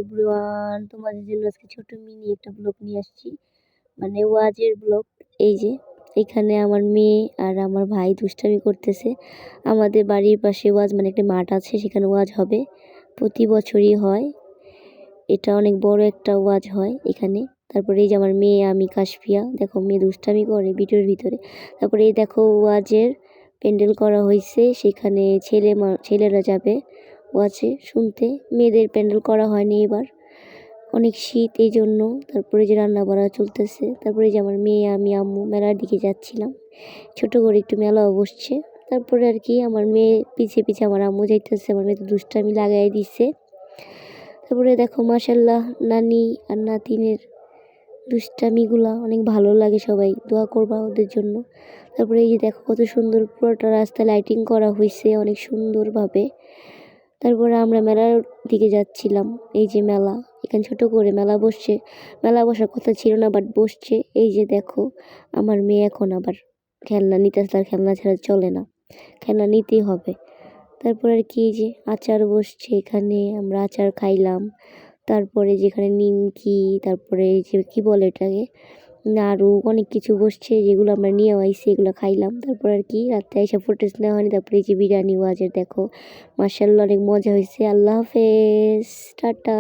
Everyone, তোমাদের জন্য আজকে ছোট মিনি একটা ব্লগ নিয়ে আসছি, মানে ওয়াজের ব্লগ। এই যে এখানে আমার মেয়ে আর আমার ভাই দুষ্টামি করতেছে। আমাদের বাড়ির পাশে ওয়াজ মানে একটা মাঠ আছে, সেখানে ওয়াজ হবে, প্রতি বছরই হয়। এটা অনেক বড় একটা ওয়াজ হয় এখানে। তারপরে এই যে আমার মেয়ে, আমি কাশফিয়া, দেখো মেয়ে দুষ্টামি করে ভিডিওর ভিতরে। তারপরে এই দেখো ওয়াজের প্যান্ডেল করা হয়েছে, সেখানে ছেলেরা যাবে ওয়াজে শুনতে। মেয়েদের প্যান্ডেল করা হয়নি এবার, অনেক শীত এই জন্য। তারপরে যে রান্না বাড়া চলতেছে। তারপরে যে আমার মেয়ে, আমি, আম্মু মেলার দিকে যাচ্ছিলাম, ছোট করে একটু মেলাও বসছে। তারপরে আর কি আমার মেয়ে পিছে পিছে আমার আম্মু যাইতেছে, আমার মেয়ে তো দুষ্টামি লাগাই দিছে। তারপরে দেখো মাশাল্লাহ নানি আর নাতিনের দুষ্টামিগুলা অনেক ভালো লাগে, সবাই দোয়া করবা ওদের জন্য। তারপরে এই যে দেখো কত সুন্দর পুরোটা রাস্তা লাইটিং করা হয়েছে অনেক সুন্দরভাবে। তারপরে আমরা মেলার দিকে যাচ্ছিলাম। এই যে মেলা, এখানে ছোট করে মেলা বসছে, মেলা বসার কথা ছিল না বাট বসছে। এই যে দেখো আমার মেয়ে এখন আবার খেলনা নিতে, তার খেলনা ছাড়া চলে না, খেলনা নিতেই হবে। তারপর আর কি যে আচার বসছে, এখানে আমরা আচার খাইলাম। তারপরে যেখানে নিমকি, তারপরে যে কি বলে এটাকে, নাড়ু, অনেক কিছু বসছে যেগুলো আমরা নিয়ে আইছি, এগুলো খাইলাম। তারপর আর কি রাতে এসে ফুটেজ নেওয়া হয়নি। তারপরে এই যে বিরিয়ানি ওয়াজের দেখো, মার্শাল্লাহ অনেক মজা হয়েছে। আল্লাহ হাফেজ, টাটা।